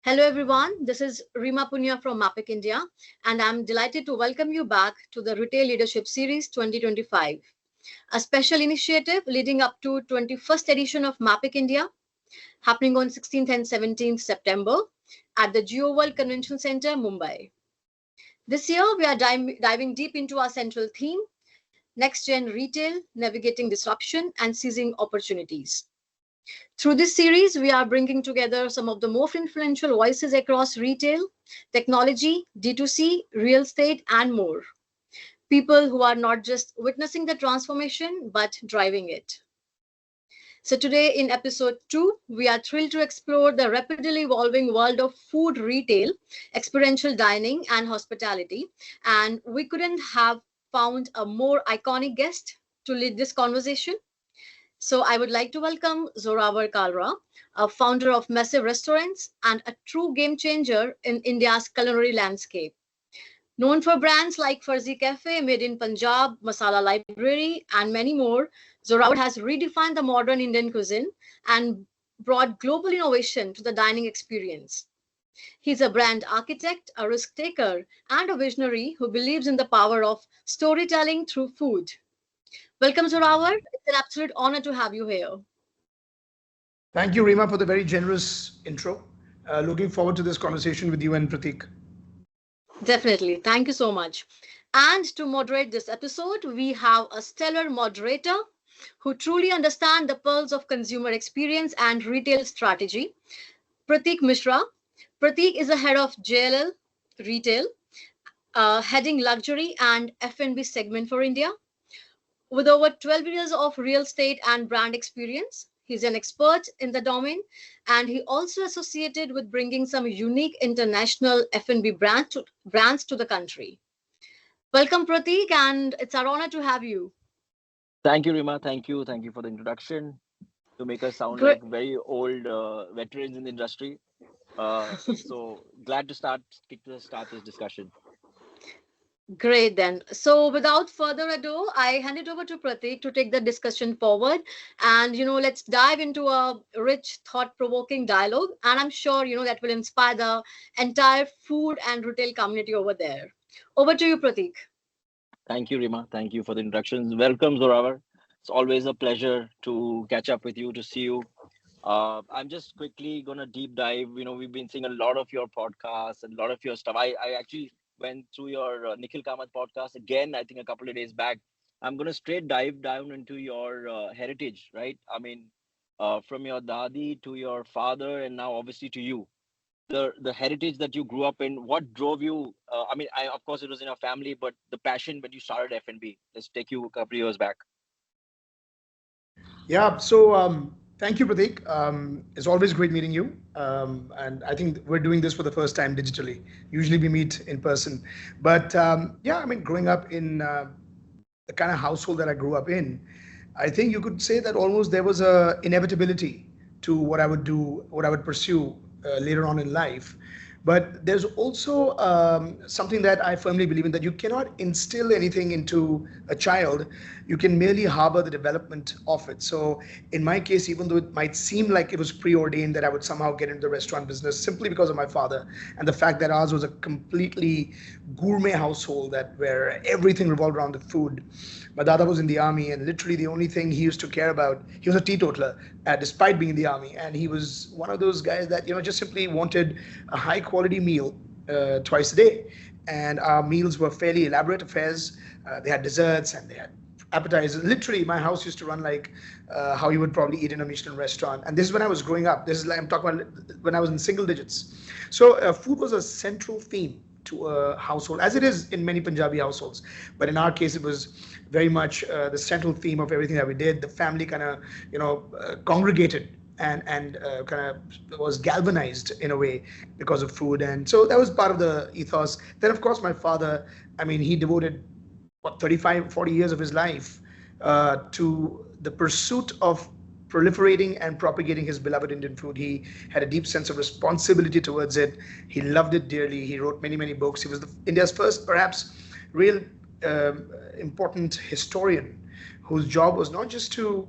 Hello everyone, this is Rima Punya from MAPIC India, and I'm delighted to welcome you back to the Retail Leadership Series 2025, a special initiative leading up to 21st edition of MAPIC India, happening on 16th and 17th September at the 𝐙𝐫𝐻𝐿 Convention Center, Mumbai. This year, we are diving deep into our central theme, next-gen retail, navigating disruption and seizing opportunities. Through this series, we are bringing together some of the most influential voices across retail, technology, D2C, real estate, and more. People who are not just witnessing the transformation, but driving it. So today in episode 2, we are thrilled to explore the rapidly evolving world of food retail, experiential dining, and hospitality. And we couldn't have found a more iconic guest to lead this conversation. So I would like to welcome Zorawar Kalra, a founder of massive restaurants and a true game changer in India's culinary landscape. Known for brands like Farzi Café, Made in Punjab, Masala Library, and many more, Zorawar has redefined the modern Indian cuisine and brought global innovation to the dining experience. He's a brand architect, a risk taker, and a visionary who believes in the power of storytelling through food. Welcome, Zorawar. It's an absolute honor to have you here. Thank you, Rima, for the very generous intro. Looking forward to this conversation with you and Pratik. Definitely. Thank you so much. And to moderate this episode, we have a stellar moderator who truly understands the pearls of consumer experience and retail strategy, Pratik Mishra. Pratik is the head of JLL Retail, heading luxury and F&B segment for India. With over 12 years of real estate and brand experience, he's an expert in the domain, and he also associated with bringing some unique international F&B brands to the country. Welcome, Pratik, and it's our honor to have you. Thank you, Rima. Thank you. Thank you for the introduction. To make us sound Great. like very old veterans in the industry. So glad to start this discussion. Great then. So without further ado, I hand it over to Pratik to take the discussion forward. And, let's dive into a rich, thought-provoking dialogue. And I'm sure, that will inspire the entire food and retail community over there. Over to you, Pratik. Thank you, Rima. Thank you for the introductions. Welcome, Zorawar. It's always a pleasure to catch up with you, to see you. I'm just quickly going to deep dive. We've been seeing a lot of your podcasts and a lot of your stuff. I actually went through your Nikhil Kamath podcast again, I think a couple of days back. I'm going to straight dive down into your heritage, right? I mean, from your dadi to your father and now obviously to you. The heritage that you grew up in, what drove you? Of course, it was in your family, but the passion when you started F&B. Let's take you a couple of years back. Yeah, so thank you, Pratik. It's always great meeting you. And I think we're doing this for the first time digitally. Usually we meet in person. But growing up in the kind of household that I grew up in, I think you could say that almost there was a inevitability to what I would do, what I would pursue later on in life. But there's also something that I firmly believe in, that you cannot instill anything into a child. You can merely harbor the development of it. So in my case, even though it might seem like it was preordained that I would somehow get into the restaurant business simply because of my father and the fact that ours was a completely gourmet household where everything revolved around the food. My dada was in the army, and literally the only thing he used to care about, he was a teetotaler despite being in the army. And he was one of those guys that, just simply wanted a high quality meal twice a day. And our meals were fairly elaborate affairs. They had desserts and they had appetizers. Literally, my house used to run like how you would probably eat in a Michelin restaurant. And this is when I was growing up. This is like I'm talking about when I was in single digits. So food was a central theme to a household, as it is in many Punjabi households. But in our case, it was very much the central theme of everything that we did. The family kind of, congregated and kind of was galvanized in a way because of food. And so that was part of the ethos. Then, of course, my father, he devoted 35, 40 years of his life to the pursuit of proliferating and propagating his beloved Indian food. He had a deep sense of responsibility towards it. He loved it dearly. He wrote many, many books. He was India's first, perhaps, real important historian whose job was not just to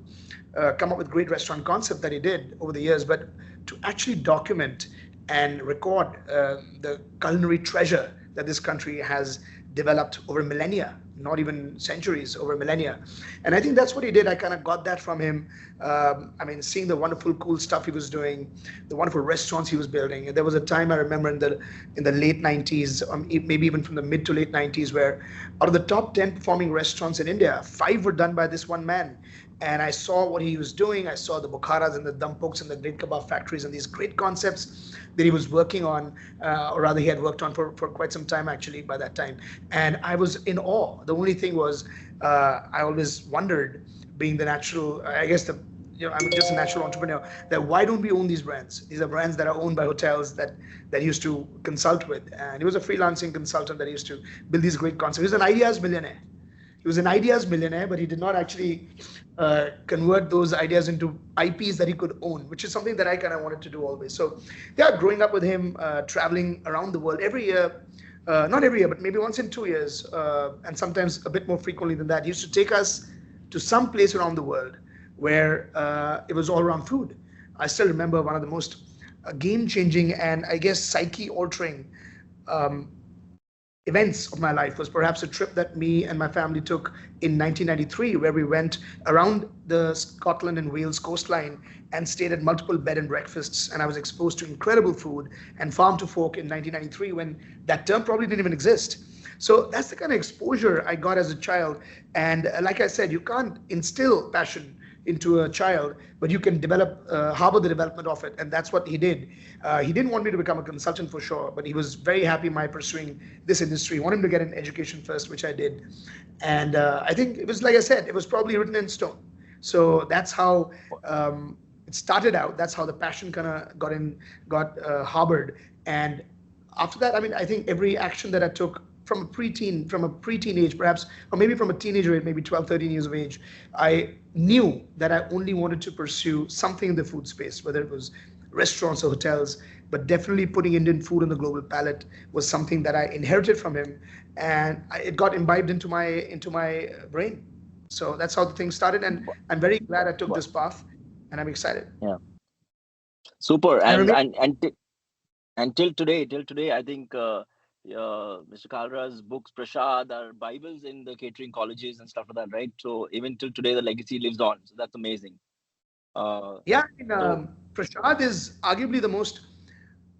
come up with great restaurant concept that he did over the years, but to actually document and record the culinary treasure that this country has developed over millennia, not even centuries, over millennia. And I think that's what he did. I kind of got that from him. I mean, seeing the wonderful, cool stuff he was doing, the wonderful restaurants he was building. And there was a time I remember in the late 90s, maybe even from the mid to late 90s, where out of the top 10 performing restaurants in India, 5 were done by this one man. And I saw what he was doing. I saw the Bukharas and the Dampokes and the great kebab factories and these great concepts that he was working on, or rather he had worked on for quite some time actually by that time. And I was in awe. The only thing was, I always wondered, being the natural, I guess I'm just a natural entrepreneur, that why don't we own these brands? These are brands that are owned by hotels that he used to consult with. And he was a freelancing consultant that used to build these great concepts. He was an ideas millionaire. He was an ideas millionaire, but he did not actually convert those ideas into IPs that he could own, which is something that I kind of wanted to do always. So yeah, growing up with him, traveling around the world every year, not every year, but maybe once in 2 years, and sometimes a bit more frequently than that, he used to take us to some place around the world where it was all around food. I still remember one of the most game-changing and I guess psyche-altering events of my life was perhaps a trip that me and my family took in 1993, where we went around the Scotland and Wales coastline and stayed at multiple bed and breakfasts. And I was exposed to incredible food and farm to fork in 1993, when that term probably didn't even exist. So that's the kind of exposure I got as a child. And like I said, you can't instill passion into a child, but you can harbor the development of it. And that's what he did. He didn't want me to become a consultant for sure, but he was very happy my pursuing this industry. He wanted me to get an education first, which I did. And I think it was, like I said, it was probably written in stone. So that's how it started out. That's how the passion kind of got harbored. And after that, I mean, I think every action that I took from a preteen age, perhaps, or maybe from a teenager age, maybe 12, 13 years of age, I knew that I only wanted to pursue something in the food space, whether it was restaurants or hotels, but definitely putting Indian food on the global palette was something that I inherited from him, and it got imbibed into my brain. So that's how the thing started, and I'm very glad I took this path, and I'm excited. Yeah, super. And till today, I think Mr. Kalra's books, Prashad, are Bibles in the catering colleges and stuff like that, right? So even till today, the legacy lives on. So that's amazing. Prashad is arguably the most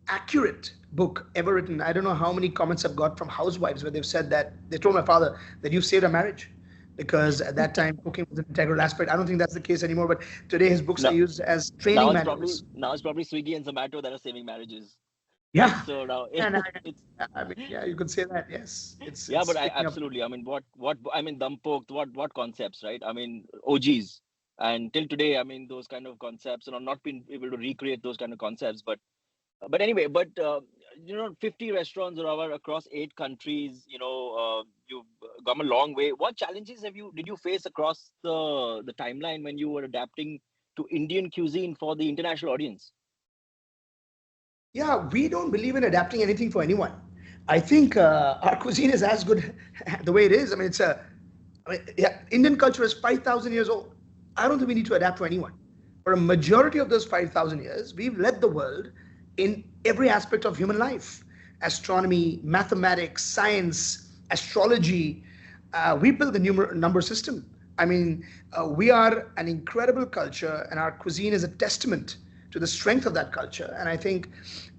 accurate book ever written. I don't know how many comments I've got from housewives where they've said that they told my father that you've saved a marriage, because at that time cooking was an integral aspect. I don't think that's the case anymore, but today his books are used as training manuals. Now it's probably Swiggy and Zomato that are saving marriages. Yeah. So now you could say that. Yes. But absolutely. I mean, Dampok, what concepts, right? I mean, OGs, and till today, I mean, those kind of concepts, and I've not been able to recreate those kind of concepts. But anyway, 50 restaurants across 8 countries. You've come a long way. What challenges did you face across the timeline when you were adapting to Indian cuisine for the international audience? Yeah, we don't believe in adapting anything for anyone. I think our cuisine is as good the way it is. I mean, Indian culture is 5,000 years old. I don't think we need to adapt to anyone. For a majority of those 5,000 years, we've led the world in every aspect of human life. Astronomy, mathematics, science, astrology. We built the number system. I mean, we are an incredible culture, and our cuisine is a testament to the strength of that culture. And I think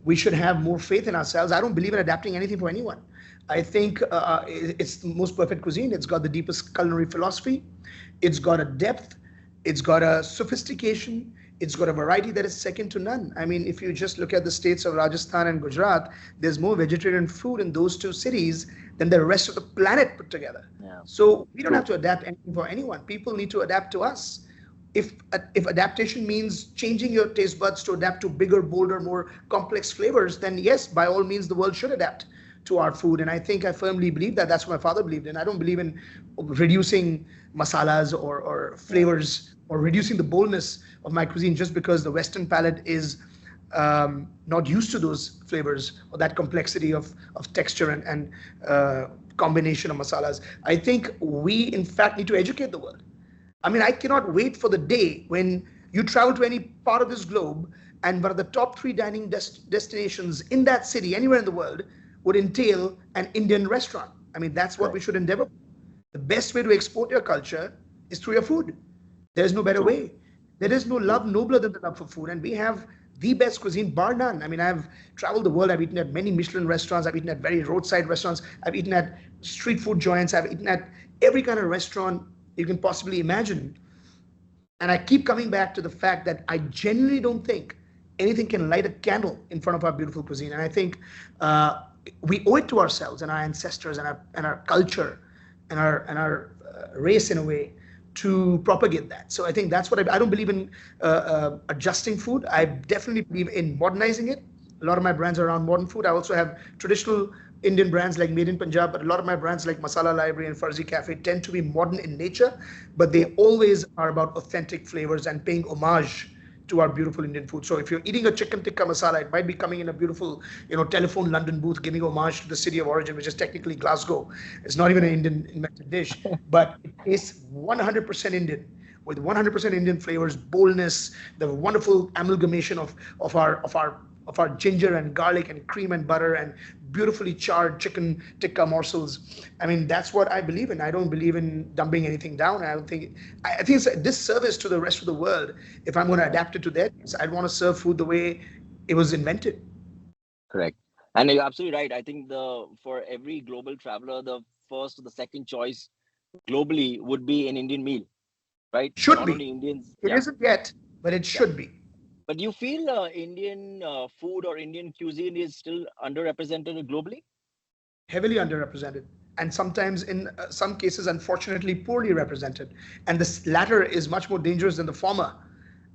we should have more faith in ourselves. I don't believe in adapting anything for anyone. I think it's the most perfect cuisine. It's got the deepest culinary philosophy. It's got a depth. It's got a sophistication. It's got a variety that is second to none. I mean, if you just look at the states of Rajasthan and Gujarat, there's more vegetarian food in those 2 cities than the rest of the planet put together. Yeah. So we don't have to adapt anything for anyone. People need to adapt to us. If adaptation means changing your taste buds to adapt to bigger, bolder, more complex flavors, then yes, by all means, the world should adapt to our food. And I firmly believe that. That's what my father believed in. I don't believe in reducing masalas or flavors or reducing the boldness of my cuisine just because the Western palate is not used to those flavors or that complexity of texture and combination of masalas. I think we, in fact, need to educate the world. I mean, I cannot wait for the day when You travel to any part of this globe, and one of the top 3 dining destinations in that city, anywhere in the world, would entail an Indian restaurant. I mean, that's what we should endeavor. The best way to export your culture is through your food. There's no better way. There is no love nobler than the love for food. And we have the best cuisine, bar none. I mean, I've traveled the world. I've eaten at many Michelin restaurants. I've eaten at very roadside restaurants. I've eaten at street food joints. I've eaten at every kind of restaurant you can possibly imagine. And I keep coming back to the fact that I genuinely don't think anything can light a candle in front of our beautiful cuisine. And I think we owe it to ourselves and our ancestors and our culture and our race in a way to propagate that. So I think that's what I don't believe in adjusting food. I definitely believe in modernizing it. A lot of my brands are around modern food. I also have traditional Indian brands like Made in Punjab, but a lot of my brands like Masala Library and Farzi Café tend to be modern in nature, but they always are about authentic flavors and paying homage to our beautiful Indian food. So if you're eating a chicken tikka masala, it might be coming in a beautiful, telephone London booth, giving homage to the city of origin, which is technically Glasgow. It's not even an Indian invented dish, but it tastes 100% Indian, with 100% Indian flavors, boldness, the wonderful amalgamation of our ginger and garlic and cream and butter and beautifully charred chicken tikka morsels. I mean, that's what I believe in. I don't believe in dumbing anything down. I think it's a disservice to the rest of the world if I'm going to adapt it to that. I'd want to serve food the way it was invented. Correct. And you're absolutely right. I think for every global traveler, the first or the second choice globally would be an Indian meal, right? Should Not be. Only Indians. It isn't yet, but it should be. But do you feel Indian food or Indian cuisine is still underrepresented globally? Heavily underrepresented, and sometimes in some cases, unfortunately, poorly represented. And this latter is much more dangerous than the former.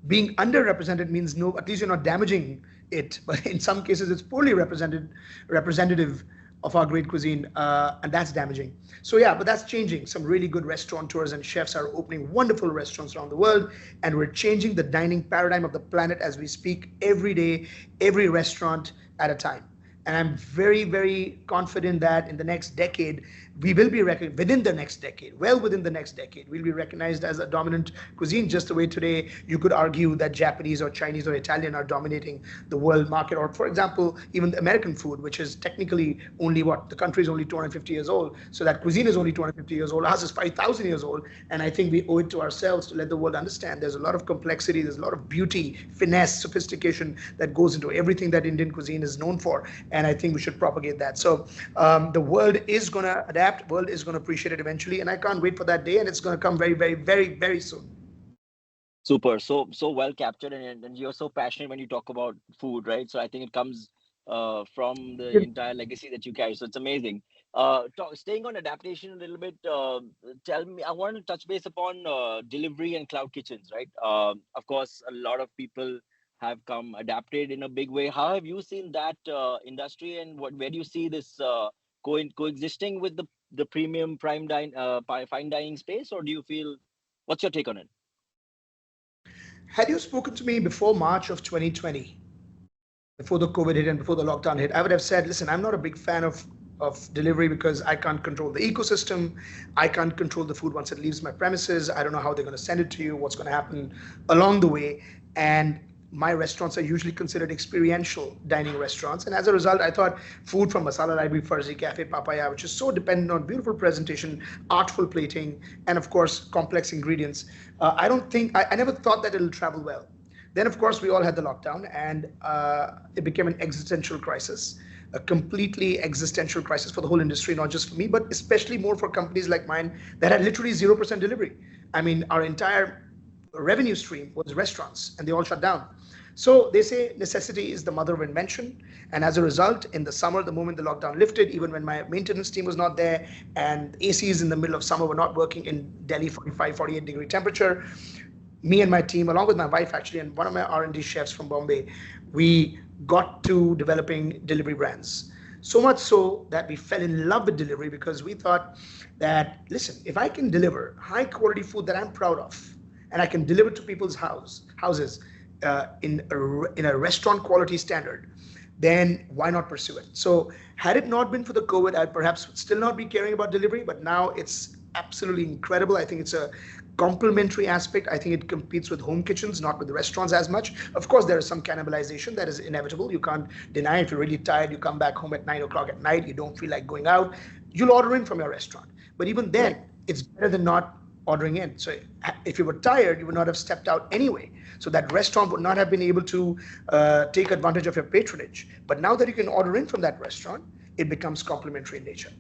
Being underrepresented means at least you're not damaging it, but in some cases, it's poorly representative of our great cuisine, and that's damaging. So yeah, but that's changing. Some really good restaurateurs and chefs are opening wonderful restaurants around the world, and we're changing the dining paradigm of the planet as we speak, every day, every restaurant at a time. And I'm very, very confident that in the next decade, we will be recognized within the next decade, well within the next decade, we'll be recognized as a dominant cuisine, just the way today you could argue that Japanese or Chinese or Italian are dominating the world market. Or for example, even American food, which is technically only the country is only 250 years old. So that cuisine is only 250 years old. Ours is 5,000 years old. And I think we owe it to ourselves to let the world understand there's a lot of complexity, there's a lot of beauty, finesse, sophistication that goes into everything that Indian cuisine is known for. And I think we should propagate that. So the world is going to adapt. World is going to appreciate it eventually, and I can't wait for that day, and it's going to come very, very, very, very soon. Super. So well captured, and you're so passionate when you talk about food, right? So I think it comes from the entire legacy that you carry. So it's amazing. Staying on adaptation a little bit, tell me, I want to touch base upon delivery and cloud kitchens, right? Of course, a lot of people have come adapted in a big way. How have you seen that industry, and where do you see this coexisting with the premium fine dining space, or do you feel, what's your take on it? Had you spoken to me before March of 2020, before the COVID hit and before the lockdown hit, I would have said, listen, I'm not a big fan of delivery because I can't control the ecosystem. I can't control the food once it leaves my premises. I don't know how they're going to send it to you, what's going to happen along the way. And my restaurants are usually considered experiential dining restaurants. And as a result, I thought food from Masala Library, Farzi Café, Papaya, which is so dependent on beautiful presentation, artful plating, and of course, complex ingredients. I never thought that it'll travel well. Then, of course, we all had the lockdown, and it became an existential crisis, a completely existential crisis for the whole industry, not just for me, but especially more for companies like mine that had literally 0% delivery. I mean, our entire revenue stream was restaurants, and they all shut down. So they say necessity is the mother of invention. And as a result, in the summer, the moment the lockdown lifted, even when my maintenance team was not there and ACs in the middle of summer were not working in Delhi, 45, 48 degree temperature, me and my team, along with my wife actually, and one of my R&D chefs from Bombay, we got to developing delivery brands. So much so that we fell in love with delivery because we thought that, listen, if I can deliver high quality food that I'm proud of, and I can deliver to people's houses in a restaurant quality standard, then why not pursue it? So had it not been for the COVID, I'd perhaps still not be caring about delivery, but now it's absolutely incredible. I think it's a complementary aspect. I think it competes with home kitchens, not with the restaurants as much. Of course, there is some cannibalization that is inevitable. You can't deny if you're really tired, you come back home at 9 o'clock at night, you don't feel like going out, you'll order in from your restaurant. But even then, it's better than not ordering in. So if you were tired, you would not have stepped out anyway. So that restaurant would not have been able to take advantage of your patronage. But now that you can order in from that restaurant, it becomes complementary in nature.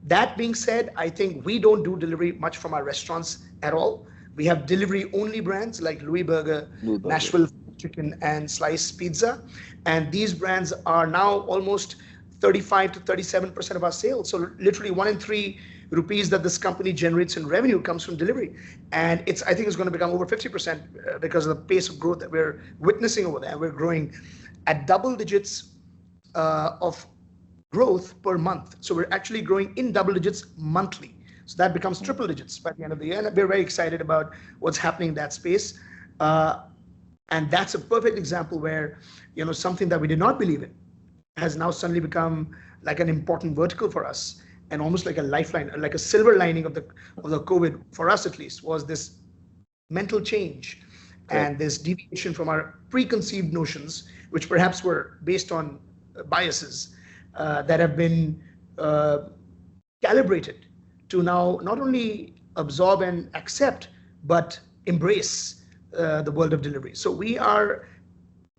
That being said, I think we don't do delivery much from our restaurants at all. We have delivery only brands like Louis Burger, Nashville Chicken, and Slice Pizza. And these brands are now almost 35 to 37% of our sales. So literally 1 in 3 rupees that this company generates in revenue comes from delivery. And I think it's going to become over 50% because of the pace of growth that we're witnessing over there. We're growing at double digits of growth per month. So we're actually growing in double digits monthly. So that becomes triple digits by the end of the year. And we're very excited about what's happening in that space. And that's a perfect example where, something that we did not believe in has now suddenly become like an important vertical for us, and almost like a lifeline, like a silver lining of the COVID, for us at least, was this mental change and this deviation from our preconceived notions, which perhaps were based on biases that have been calibrated to now not only absorb and accept, but embrace the world of delivery. So we are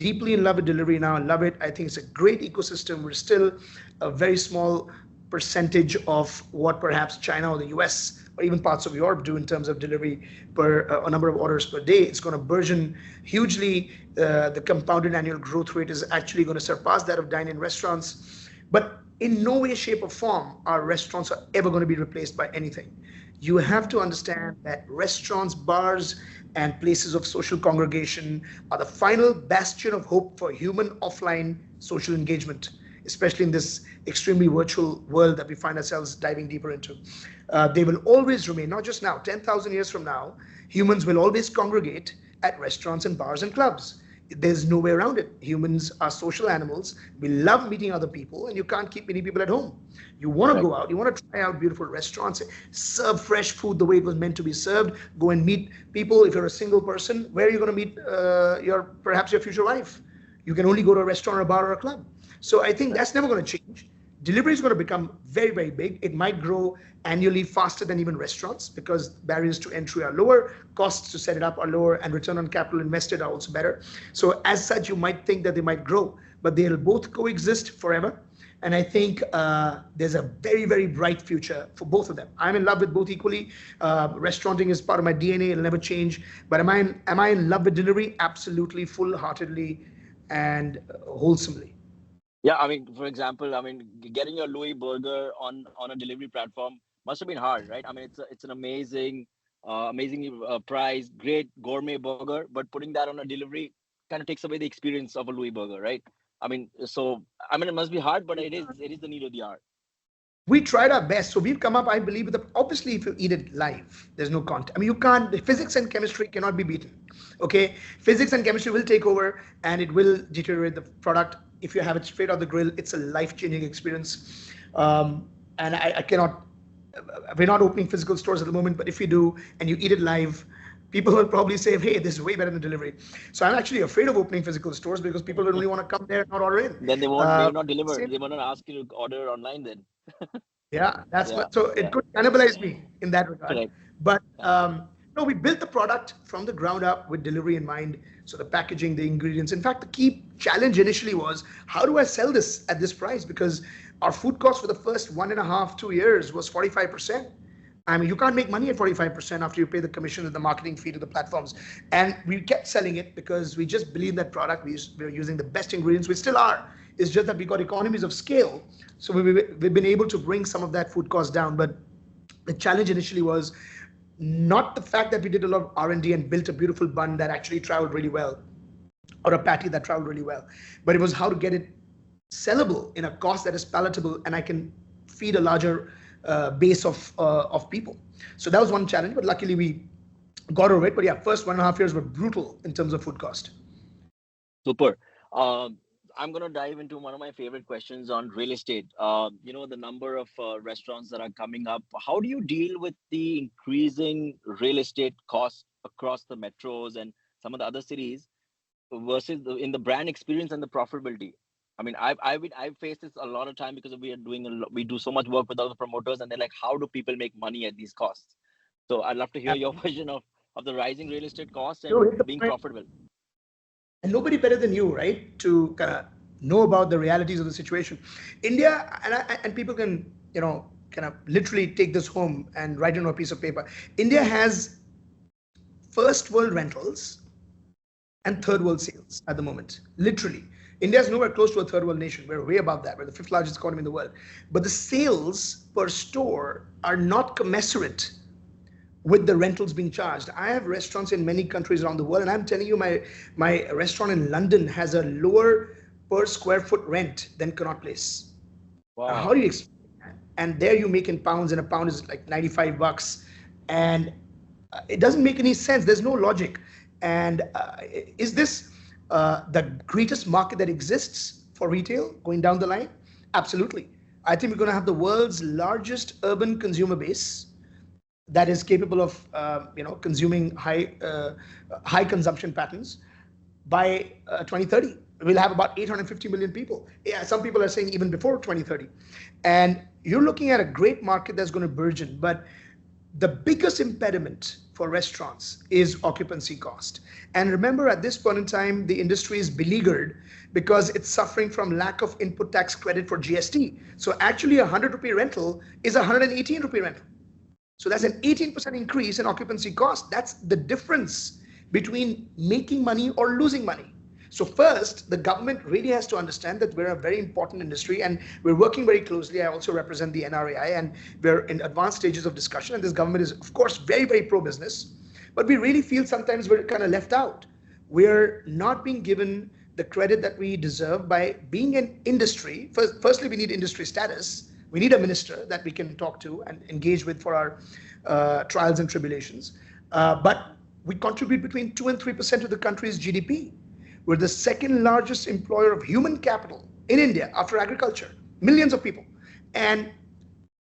deeply in love with delivery now. I love it. I think it's a great ecosystem. We're still a very small percentage of what perhaps China or the US or even parts of Europe do in terms of delivery per a number of orders per day. It's going to burgeon hugely. The compounded annual growth rate is actually going to surpass that of dine-in restaurants. But in no way, shape, or form are restaurants are ever going to be replaced by anything. You have to understand that restaurants, bars, and places of social congregation are the final bastion of hope for human offline social engagement, especially in this extremely virtual world that we find ourselves diving deeper into. They will always remain, not just now, 10,000 years from now, humans will always congregate at restaurants and bars and clubs. There's no way around it. Humans are social animals. We love meeting other people, and you can't keep many people at home. You want to go out. You want to try out beautiful restaurants, serve fresh food the way it was meant to be served. Go and meet people. If you're a single person, where are you going to meet perhaps your future wife? You can only go to a restaurant or a bar or a club. So I think that's never going to change. Delivery is going to become very, very big. It might grow annually faster than even restaurants because barriers to entry are lower, costs to set it up are lower, and return on capital invested are also better. So as such, you might think that they might grow, but they'll both coexist forever. And I think there's a very, very bright future for both of them. I'm in love with both equally. Restauranting is part of my DNA. It'll never change. But am I in love with delivery? Absolutely, full-heartedly and wholesomely. Yeah, I mean, for example, getting your Louis Burger on a delivery platform must have been hard, right? I mean, it's an amazingly priced, great gourmet burger, but putting that on a delivery kind of takes away the experience of a Louis Burger, right? It must be hard, but it is the need of the hour. We tried our best. So we've come up, I believe, with obviously, if you eat it live, there's no contact. You can't, physics and chemistry cannot be beaten. Okay. Physics and chemistry will take over and it will deteriorate the product. If you have it straight out the grill, it's a life-changing experience. And I cannot, we're not opening physical stores at the moment, but if you do and you eat it live, people will probably say, hey, this is way better than delivery. So I'm actually afraid of opening physical stores because people will only want to come there and not order in. Then they will not deliver. They will not ask you to order online then. Yeah, that's what. So it could cannibalize me in that regard. Correct. But no, we built the product from the ground up with delivery in mind. So the packaging, the ingredients. In fact, the key challenge initially was, how do I sell this at this price? Because our food cost for the first 1.5, 2 years was 45%. You can't make money at 45% after you pay the commission and the marketing fee to the platforms. And we kept selling it because we just believe that product. We were using the best ingredients. We still are. It's just that we got economies of scale. So we've been able to bring some of that food cost down. But the challenge initially was not the fact that we did a lot of R&D and built a beautiful bun that actually traveled really well, or a patty that traveled really well, but it was how to get it sellable in a cost that is palatable and I can feed a larger base of people. So that was one challenge, but luckily we got over it. But yeah, first 1.5 years were brutal in terms of food cost. Super. I'm going to dive into one of my favorite questions on real estate. The number of restaurants that are coming up. How do you deal with the increasing real estate costs across the metros and some of the other cities versus in the brand experience and the profitability? I mean, I've faced this a lot of time because we do so much work with other promoters, and they're like, how do people make money at these costs? So I'd love to hear your version of the rising real estate costs and being profitable. And nobody better than you, right, to kind of know about the realities of the situation. India, and people can, kind of literally take this home and write it on a piece of paper. India has first world rentals and third world sales at the moment, literally. India is nowhere close to a third world nation. We're way above that. We're the fifth largest economy in the world. But the sales per store are not commensurate with the rentals being charged. I have restaurants in many countries around the world, and I'm telling you, my restaurant in London has a lower per square foot rent than Connaught Place. Wow. How do you explain that? And there you make in pounds, and a pound is like $95, and it doesn't make any sense. There's no logic. And is this the greatest market that exists for retail going down the line? Absolutely. I think we're going to have the world's largest urban consumer base that is capable of consuming high consumption patterns by 2030. We'll have about 850 million people. Yeah, some people are saying even before 2030. And you're looking at a great market that's going to burgeon. But the biggest impediment for restaurants is occupancy cost. And remember, at this point in time, the industry is beleaguered because it's suffering from lack of input tax credit for GST. So actually, a 100 rupee rental is a 118 rupee rental. So that's an 18% increase in occupancy cost. That's the difference between making money or losing money. So first, the government really has to understand that we're a very important industry, and we're working very closely. I also represent the NRAI, and we're in advanced stages of discussion. And this government is, of course, very, very pro-business. But we really feel sometimes we're kind of left out. We're not being given the credit that we deserve by being an industry. Firstly, we need industry status. We need a minister that we can talk to and engage with for our trials and tribulations. But we contribute between 2 and 3% of the country's GDP. We're the second largest employer of human capital in India after agriculture, millions of people. And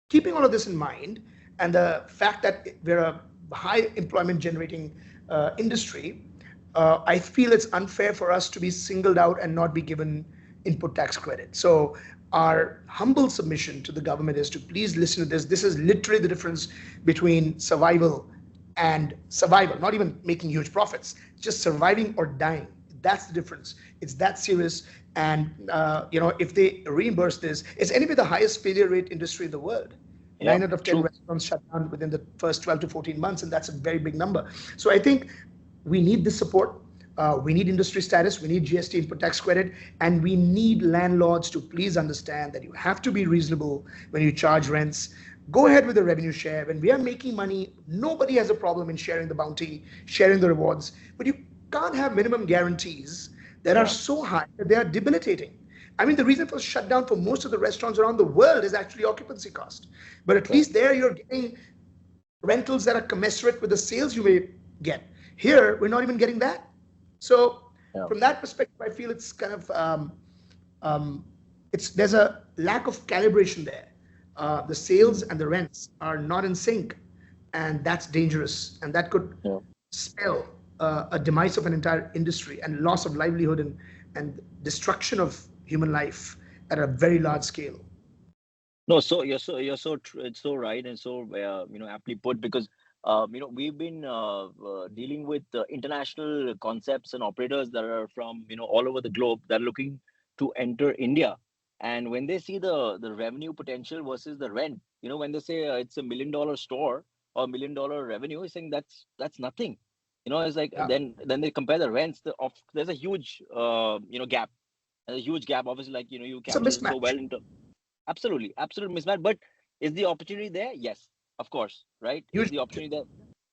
keeping all of this in mind, and the fact that we're a high employment generating industry, I feel it's unfair for us to be singled out and not be given input tax credit. So our humble submission to the government is to please listen to this. This is literally the difference between survival and survival, not even making huge profits, just surviving or dying. That's the difference. It's that serious. And if they reimburse this, it's anyway the highest failure rate industry in the world. Yeah, 9 out of 10 restaurants shut down within the first 12 to 14 months, and that's a very big number. So I think we need this support. We need industry status. We need GST input tax credit, and we need landlords to please understand that you have to be reasonable when you charge rents. Go ahead with the revenue share. When we are making money, nobody has a problem in sharing the bounty, sharing the rewards, but you can't have minimum guarantees that are so high that they are debilitating. I mean, the reason for shutdown for most of the restaurants around the world is actually occupancy cost. But at least there you're getting rentals that are commensurate with the sales you may get. Here, we're not even getting that. So from that perspective, I feel it's kind of, there's a lack of calibration there. The sales and the rents are not in sync, and that's dangerous. And that could spell a demise of an entire industry and loss of livelihood and destruction of human life at a very large scale. No, so you're so right, and so aptly put, because we've been dealing with international concepts and operators that are from all over the globe that are looking to enter India, and when they see the revenue potential versus the rent, when they say it's $1 million store or $1 million revenue, it's saying that's nothing. It's like then they compare the rents. There's a huge gap. There's a huge gap. Obviously, like you capture it so well into absolute mismatch. But is the opportunity there? Yes, of course, right? Is the opportunity there?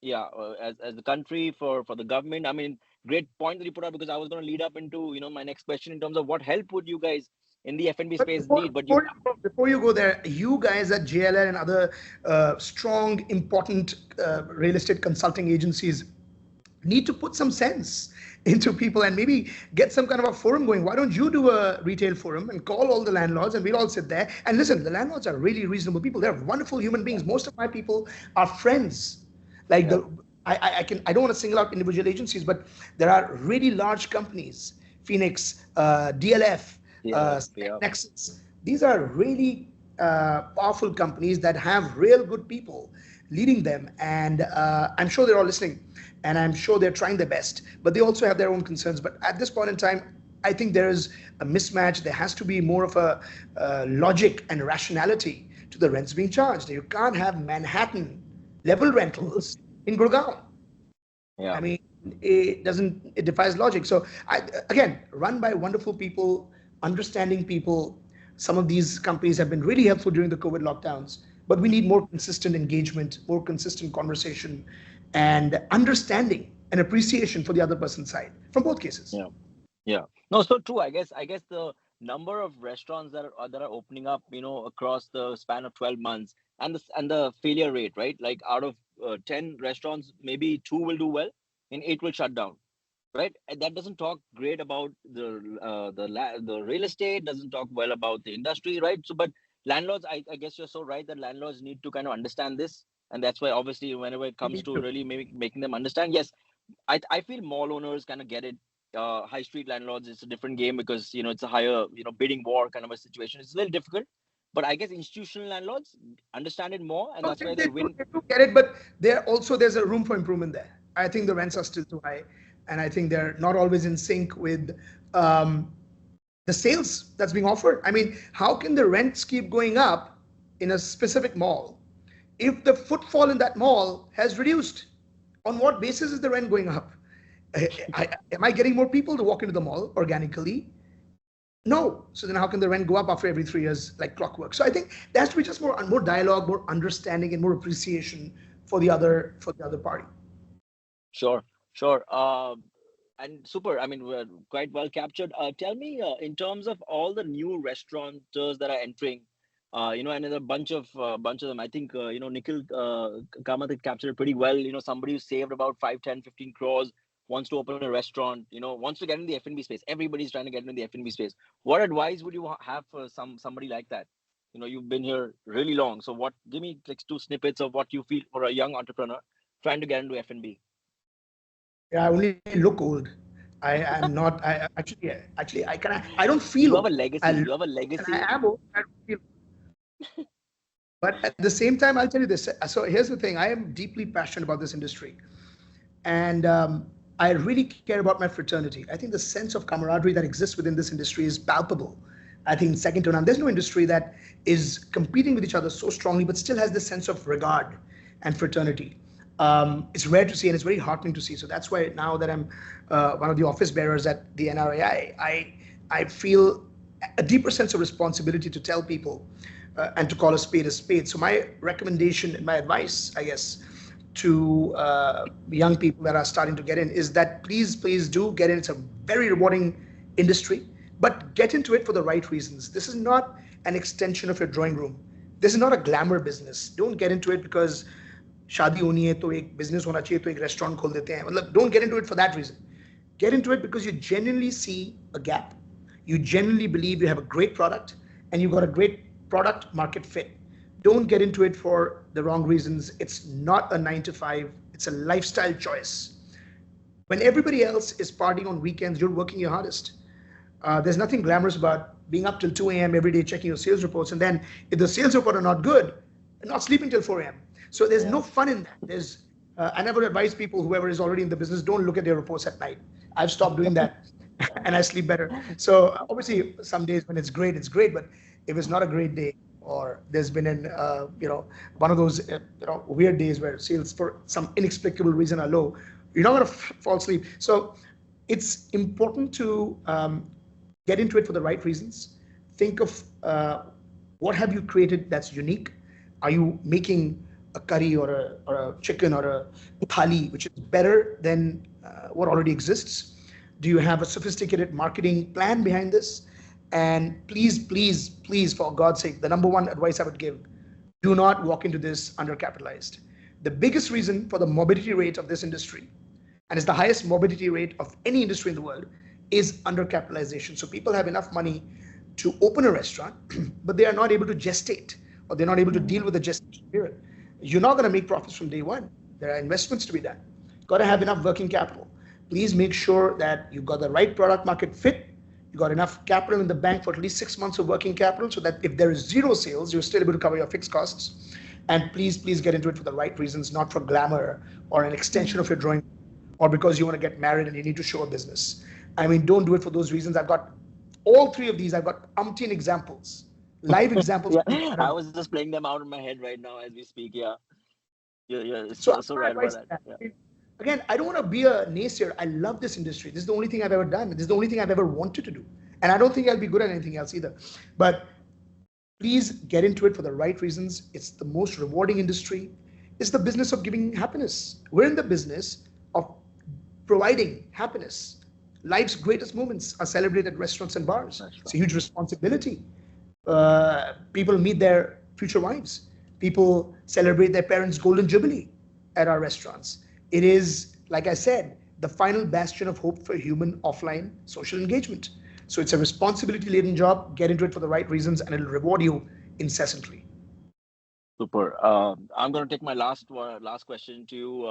Yeah, as the country for the government. I mean, great point that you put out, because I was going to lead up into my next question in terms of what help would you guys in the F&B space need. But before you go there, you guys at JLL and other strong, important real estate consulting agencies need to put some sense into people and maybe get some kind of a forum going. Why don't you do a retail forum and call all the landlords and we'll all sit there and listen. The landlords are really reasonable people. They're wonderful human beings. Most of my people are friends. Like I don't want to single out individual agencies, but there are really large companies, Phoenix, DLF, Nexus. These are really powerful companies that have real good people leading them, and I'm sure they're all listening, and I'm sure they're trying their best, but they also have their own concerns. But at this point in time, I think there is a mismatch. There has to be more of a logic and rationality to the rents being charged. You can't have Manhattan level rentals in Gurgaon. I mean, it defies logic. So again, run by wonderful people, understanding people. Some of these companies have been really helpful during the COVID lockdowns, but we need more consistent engagement, more consistent conversation, and understanding and appreciation for the other person's side from both cases. No, so true. I guess the number of restaurants that are opening up, across the span of 12 months, and the failure rate, right? Like out of 10 restaurants, maybe 2 will do well and 8 will shut down. Right, and that doesn't talk great about the real estate. Doesn't talk well about the industry, right? So, but landlords, I guess you're so right that landlords need to kind of understand this, and that's why obviously whenever it comes to really making them understand, yes, I feel mall owners kind of get it. High street landlords, it's a different game because it's a higher bidding war kind of a situation. It's a little difficult, but I guess institutional landlords understand it more, and that's why they win. They do get it, but there's a room for improvement there. I think the rents are still too high. And I think they're not always in sync with the sales that's being offered. I mean, how can the rents keep going up in a specific mall if the footfall in that mall has reduced? On what basis is the rent going up? Am I getting more people to walk into the mall organically? No. So then how can the rent go up after every 3 years like clockwork? So I think there has to be just more dialogue, more understanding, and more appreciation for the other party. Sure. And super. I mean, we're quite well captured. Tell me, in terms of all the new restaurateurs that are entering, and there's a bunch of them. I think Nikhil Kamath captured it pretty well. Somebody who saved about 5, 10, 15 crores wants to open a restaurant. Wants to get in the F&B space. Everybody's trying to get into the F&B space. What advice would you have for somebody like that? You've been here really long. So give me like 2 snippets of what you feel for a young entrepreneur trying to get into F&B. Yeah, I only look old. I'm not. I don't feel. You have a legacy. You have a legacy. I am old. I don't feel. But at the same time, I'll tell you this. So here's the thing. I am deeply passionate about this industry, and I really care about my fraternity. I think the sense of camaraderie that exists within this industry is palpable. I think second to none. There's no industry that is competing with each other so strongly, but still has this sense of regard and fraternity. It's rare to see, and it's very heartening to see. So that's why now that I'm one of the office bearers at the NRAI, I feel a deeper sense of responsibility to tell people and to call a spade a spade. So my recommendation and my advice, I guess, to young people that are starting to get in is that please do get in. It's a very rewarding industry, but get into it for the right reasons. This is not an extension of your drawing room. This is not a glamour business. Don't get into it because शादी होनी है तो एक business होना चाहिए तो एक restaurant खोल देते हैं. मतलब don't get into it for that reason. Get into it because you genuinely see a gap. You genuinely believe you have a great product and you've got a great product market fit. Don't get into it for the wrong reasons. It's not a 9 to 5. It's a lifestyle choice. When everybody else is partying on weekends, you're working your hardest. There's nothing glamorous about being up till 2 a.m. every day checking your sales reports, and then if the sales report are not good, not sleeping till 4 a.m. So there's no fun in that. I never advise people, whoever is already in the business, don't look at their reports at night. I've stopped doing that and I sleep better. So obviously some days when it's great, but if it's not a great day, or there's been one of those weird days where sales for some inexplicable reason are low, you're not going to fall asleep. So it's important to get into it for the right reasons. Think of what have you created that's unique. Are you making a curry or a chicken or a thali which is better than what already exists? Do you have a sophisticated marketing plan behind this? And please, for God's sake, the number one advice I would give, do not walk into this undercapitalized. The biggest reason for the morbidity rate of this industry and it's the highest morbidity rate of any industry in the world, is undercapitalization. So people have enough money to open a restaurant, but they are not able to gestate, or they're not able to deal with the gestation period. You're not going to make profits from day one. There are investments to be done. Got to have enough working capital. Please make sure that you've got the right product market fit. You got enough capital in the bank for at least 6 months of working capital, so that if there is zero sales, you're still able to cover your fixed costs. And please get into it for the right reasons, not for glamour or an extension of your drawing, or because you want to get married and you need to show a business. I mean, don't do it for those reasons. I've got all three of these. I've got umpteen examples, live examples. Yeah, I was just playing them out in my head right now as we speak. Yeah, So so right about that. Yeah. Again, I don't want to be a naysayer. I love this industry. This is the only thing I've ever done. This is the only thing I've ever wanted to do. And I don't think I'll be good at anything else either. But please get into it for the right reasons. It's the most rewarding industry. It's the business of giving happiness. We're in the business of providing happiness. Life's greatest moments are celebrated at restaurants and bars. It's a huge responsibility. People meet their future wives. People celebrate their parents' golden jubilee at our restaurants. It is, like I said, the final bastion of hope for human offline social engagement. So it's a responsibility-laden job. Get into it for the right reasons, and it'll reward you incessantly. Super. I'm going to take my last question to you.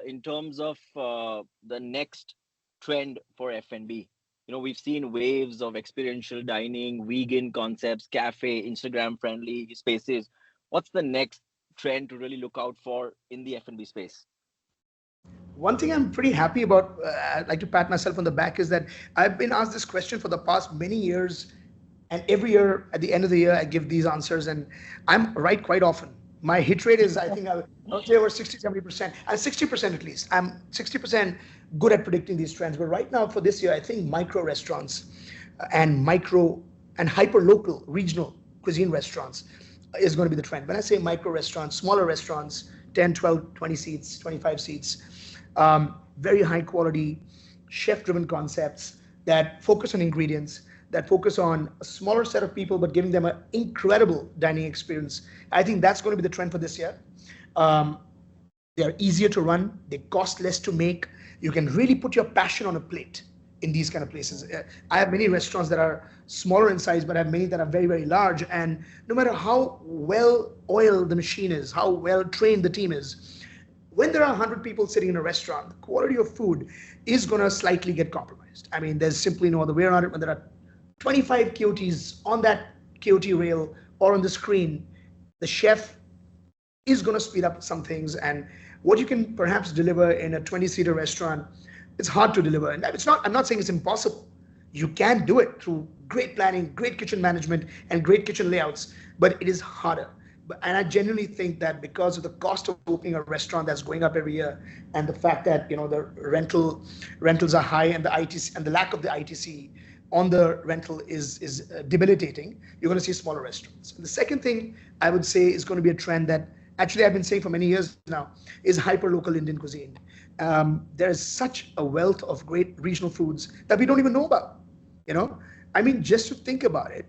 In terms of the next trend for F&B, we've seen waves of experiential dining, vegan concepts, cafe, Instagram-friendly spaces. What's the next trend to really look out for in the F&B space? One thing I'm pretty happy about, I'd like to pat myself on the back, is that I've been asked this question for the past many years, and every year at the end of the year I give these answers, and I'm right quite often. My hit rate is, I think I'll say over 60-70%, 60% at least. I'm 60% good at predicting these trends. But right now for this year, I think micro restaurants and micro and hyper local regional cuisine restaurants is going to be the trend. When I say micro restaurants, smaller restaurants, 10, 12, 20 seats, 25 seats, very high quality, chef-driven concepts that focus on ingredients, that focus on a smaller set of people, but giving them an incredible dining experience. I think that's going to be the trend for this year. They are easier to run. They cost less to make. You can really put your passion on a plate in these kind of places. I have many restaurants that are smaller in size, but I have many that are very, very large. And no matter how well oiled the machine is, how well trained the team is, when there are 100 people sitting in a restaurant, the quality of food is going to slightly get compromised. I mean, there's simply no other way around it. When there are 25 KOTs on that KOT rail or on the screen, the chef is going to speed up some things. And what you can perhaps deliver in a 20-seater restaurant, it's hard to deliver. And it's not, I'm not saying it's impossible. You can do it through great planning, great kitchen management, and great kitchen layouts, but it is harder. And I genuinely think that because of the cost of opening a restaurant that's going up every year, and the fact that the rentals are high, and the ITC and the lack of the ITC on the rental is debilitating, you're going to see smaller restaurants. And the second thing I would say is going to be a trend that actually I've been saying for many years now is hyper-local Indian cuisine. There is such a wealth of great regional foods that we don't even know about. I mean, just to think about it,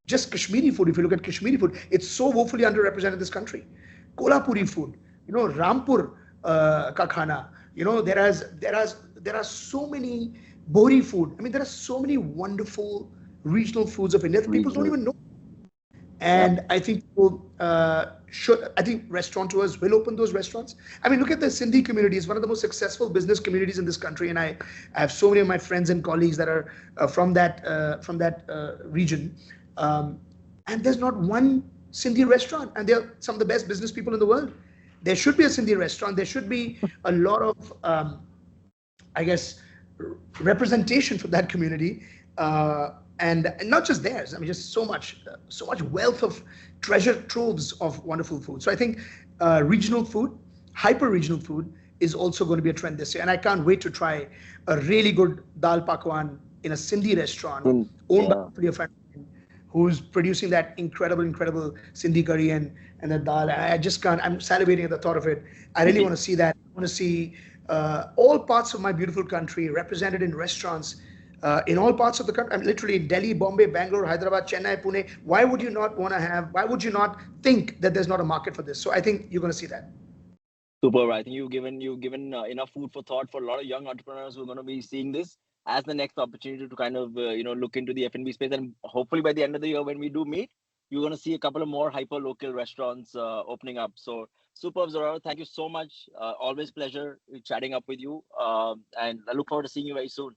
just Kashmiri food, if you look at Kashmiri food, it's so woefully underrepresented in this country. Kolhapuri food, Rampur ka khana, there are so many Bohri food. I mean, there are so many wonderful regional foods of India that people don't even know. And I think people I think restaurateurs will open those restaurants. I mean, look at the Sindhi community. It's one of the most successful business communities in this country. And I have so many of my friends and colleagues that are from that region. And there's not one Sindhi restaurant. And they're some of the best business people in the world. There should be a Sindhi restaurant. There should be a lot of, representation for that community. And not just theirs. I mean, just so much wealth of treasure troves of wonderful food. So I think regional food, hyper-regional food is also going to be a trend this year. And I can't wait to try a really good dal pakwan in a Sindhi restaurant owned by a friend who's producing that incredible Sindhi curry and the dal. I just can't, I'm salivating at the thought of it. I really want to see that. I want to see all parts of my beautiful country represented in restaurants in all parts of the country. I mean, literally in Delhi, Bombay, Bangalore, Hyderabad, Chennai, Pune. Why would you not think that there's not a market for this? So I think you're going to see that. Super. I think you've given enough food for thought for a lot of young entrepreneurs who are going to be seeing this as the next opportunity to kind of look into the F&B space, and hopefully by the end of the year when we do meet, you're going to see a couple of more hyper local restaurants opening up. So superb, Zorawar. Thank you so much. Always pleasure chatting up with you, and I look forward to seeing you very soon.